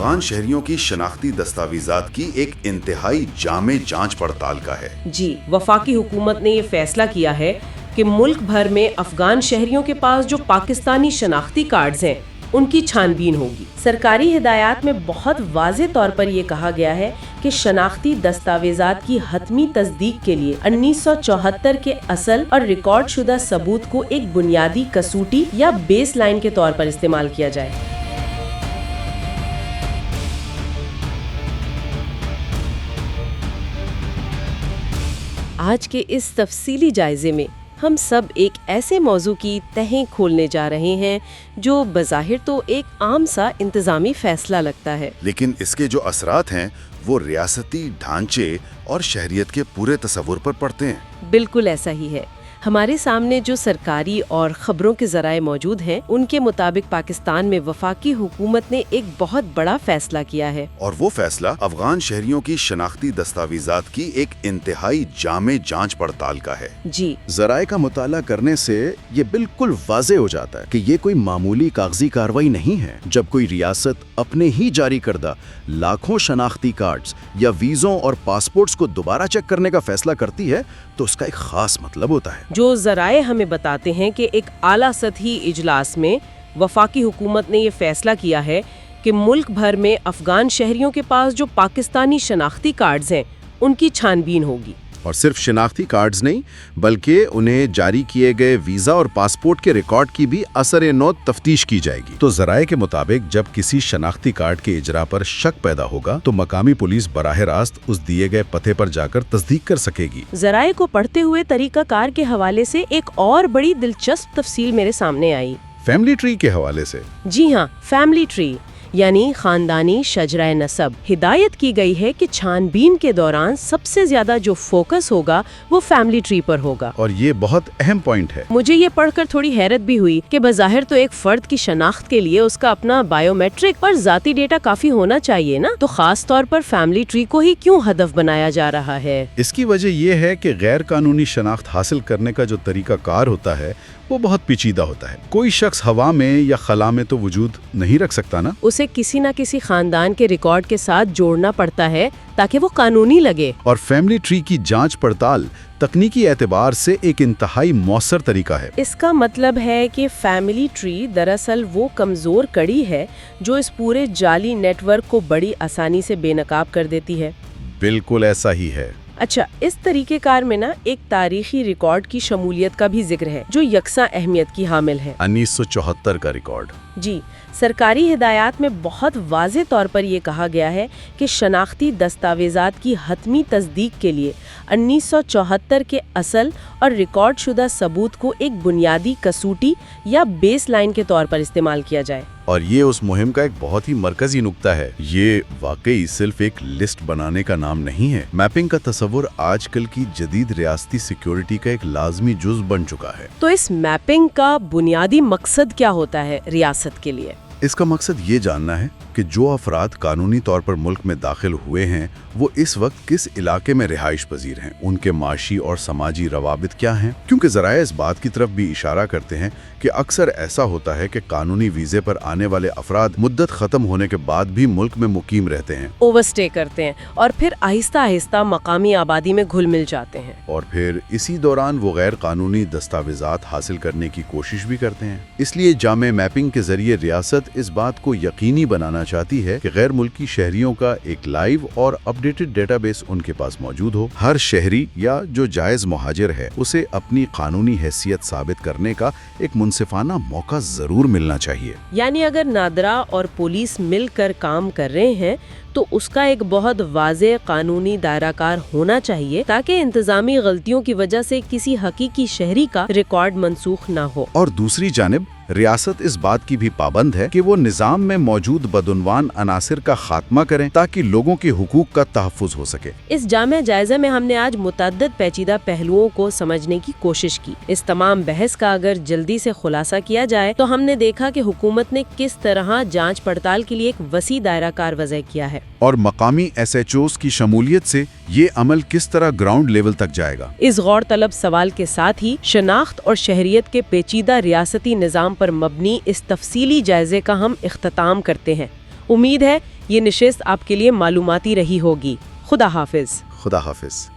افغان شہریوں کی شناختی دستاویزات کی ایک انتہائی جامع جانچ پڑتال کا ہے۔ جی، وفاقی حکومت نے یہ فیصلہ کیا ہے کہ ملک بھر میں افغان شہریوں کے پاس جو پاکستانی شناختی کارڈز ہیں ان کی چھان بین ہوگی۔ سرکاری ہدایات میں بہت واضح طور پر یہ کہا گیا ہے کہ شناختی دستاویزات کی حتمی تصدیق کے لیے 1974 کے اصل اور ریکارڈ شدہ ثبوت کو ایک بنیادی کسوٹی یا بیس لائن کے طور پر استعمال کیا جائے۔ آج کے اس تفصیلی جائزے میں ہم سب ایک ایسے موضوع کی تہیں کھولنے جا رہے ہیں جو بظاہر تو ایک عام سا انتظامی فیصلہ لگتا ہے، لیکن اس کے جو اثرات ہیں وہ ریاستی ڈھانچے اور شہریت کے پورے تصور پر پڑتے ہیں۔ بالکل ایسا ہی ہے۔ ہمارے سامنے جو سرکاری اور خبروں کے ذرائع موجود ہیں ان کے مطابق پاکستان میں وفاقی حکومت نے ایک بہت بڑا فیصلہ کیا ہے، اور وہ فیصلہ افغان شہریوں کی شناختی دستاویزات کی ایک انتہائی جامع جانچ پڑتال کا ہے۔ جی، ذرائع کا مطالعہ کرنے سے یہ بالکل واضح ہو جاتا ہے کہ یہ کوئی معمولی کاغذی کارروائی نہیں ہے۔ جب کوئی ریاست اپنے ہی جاری کردہ لاکھوں شناختی کارڈز یا ویزوں اور پاسپورٹس کو دوبارہ چیک کرنے کا فیصلہ کرتی ہے تو اس کا ایک خاص مطلب ہوتا ہے۔ جو ذرائع ہمیں بتاتے ہیں کہ ایک اعلیٰ سطحی اجلاس میں وفاقی حکومت نے یہ فیصلہ کیا ہے کہ ملک بھر میں افغان شہریوں کے پاس جو پاکستانی شناختی کارڈز ہیں ان کی چھان بین ہوگی۔ اور صرف شناختی کارڈز نہیں بلکہ انہیں جاری کیے گئے ویزا اور پاسپورٹ کے ریکارڈ کی بھی اثر نو تفتیش کی جائے گی۔ تو ذرائع کے مطابق جب کسی شناختی کارڈ کے اجرا پر شک پیدا ہوگا تو مقامی پولیس براہ راست اس دیے گئے پتے پر جا کر تصدیق کر سکے گی۔ ذرائع کو پڑھتے ہوئے طریقہ کار کے حوالے سے ایک اور بڑی دلچسپ تفصیل میرے سامنے آئی۔ فیملی ٹری کے حوالے سے؟ جی ہاں، فیملی ٹری یعنی خاندانی شجرہ نسب۔ ہدایت کی گئی ہے کہ چھان بین کے دوران سب سے زیادہ جو فوکس ہوگا وہ فیملی ٹری پر ہوگا۔ اور یہ بہت اہم پوائنٹ ہے۔ مجھے یہ پڑھ کر تھوڑی حیرت بھی ہوئی کہ بظاہر تو ایک فرد کی شناخت کے لیے اس کا اپنا بائیو میٹرک اور ذاتی ڈیٹا کافی ہونا چاہیے نا، تو خاص طور پر فیملی ٹری کو ہی کیوں ہدف بنایا جا رہا ہے؟ اس کی وجہ یہ ہے کہ غیر قانونی شناخت حاصل کرنے کا جو طریقہ کار ہوتا ہے وہ بہت پیچیدہ ہوتا ہے۔ کوئی شخص ہوا میں یا خلا میں تو وجود نہیں رکھ سکتا نا، اسے کسی نہ کسی خاندان کے ریکارڈ کے ساتھ جوڑنا پڑتا ہے تاکہ وہ قانونی لگے۔ اور فیملی ٹری کی جانچ پڑتال تکنیکی اعتبار سے ایک انتہائی مؤثر طریقہ ہے۔ اس کا مطلب ہے کہ فیملی ٹری دراصل وہ کمزور کڑی ہے جو اس پورے جعلی نیٹ ورک کو بڑی آسانی سے بے نقاب کر دیتی ہے۔ بالکل ایسا ہی ہے۔ اچھا، اس طریقہ کار میں نا ایک تاریخی ریکارڈ کی شمولیت کا بھی ذکر ہے جو یکساں اہمیت کی حامل ہے۔ 1974 کا ریکارڈ۔ جی، سرکاری ہدایات میں بہت واضح طور پر یہ کہا گیا ہے کہ شناختی دستاویزات کی حتمی تصدیق کے لیے 1974 کے اصل اور ریکارڈ شدہ ثبوت کو ایک بنیادی کسوٹی یا بیس لائن کے طور پر استعمال کیا جائے۔ اور یہ اس مہم کا ایک بہت ہی مرکزی نقطہ ہے۔ یہ واقعی صرف ایک لسٹ بنانے کا نام نہیں ہے۔ میپنگ کا تصور آج کل کی جدید ریاستی سیکیورٹی کا ایک لازمی جز بن چکا ہے۔ تو اس میپنگ کا بنیادی مقصد کیا ہوتا ہے ریاست کے لیے؟ اس کا مقصد یہ جاننا ہے کہ جو افراد قانونی طور پر ملک میں داخل ہوئے ہیں وہ اس وقت کس علاقے میں رہائش پذیر ہیں، ان کے معاشی اور سماجی روابط کیا ہیں، کیونکہ ذرائع اس بات کی طرف بھی اشارہ کرتے ہیں کہ اکثر ایسا ہوتا ہے کہ قانونی ویزے پر آنے والے افراد مدت ختم ہونے کے بعد بھی ملک میں مقیم رہتے ہیں، اوور اسٹے کرتے ہیں اور پھر آہستہ آہستہ مقامی آبادی میں گھل مل جاتے ہیں، اور پھر اسی دوران وہ غیر قانونی دستاویزات حاصل کرنے کی کوشش بھی کرتے ہیں۔ اس لیے جامع میپنگ کے ذریعے ریاست اس بات کو یقینی بنانا چاہتی ہے کہ غیر ملکی شہریوں کا ایک لائیو اور اپڈیٹڈ ڈیٹا بیس ان کے پاس موجود ہو۔ ہر شہری یا جو جائز مہاجر ہے اسے اپنی قانونی حیثیت ثابت کرنے کا ایک منصفانہ موقع ضرور ملنا چاہیے۔ یعنی اگر نادرا اور پولیس مل کر کام کر رہے ہیں تو اس کا ایک بہت واضح قانونی دائرہ کار ہونا چاہیے تاکہ انتظامی غلطیوں کی وجہ سے کسی حقیقی شہری کا ریکارڈ منسوخ نہ ہو۔ اور دوسری جانب ریاست اس بات کی بھی پابند ہے کہ وہ نظام میں موجود بدعنوان عناصر کا خاتمہ کریں تاکہ لوگوں کے حقوق کا تحفظ ہو سکے۔ اس جامع جائزے میں ہم نے آج متعدد پیچیدہ پہلوؤں کو سمجھنے کی کوشش کی۔ اس تمام بحث کا اگر جلدی سے خلاصہ کیا جائے تو ہم نے دیکھا کہ حکومت نے کس طرح جانچ پڑتال کے لیے ایک وسیع دائرہ کار وضع کیا ہے، اور مقامی ایس ایچ اوز کی شمولیت سے یہ عمل کس طرح گراؤنڈ لیول تک جائے گا۔ اس غور طلب سوال کے ساتھ ہی شناخت اور شہریت کے پیچیدہ ریاستی نظام پر مبنی اس تفصیلی جائزے کا ہم اختتام کرتے ہیں۔ امید ہے یہ نشست آپ کے لیے معلوماتی رہی ہوگی۔ خدا حافظ۔ خدا حافظ۔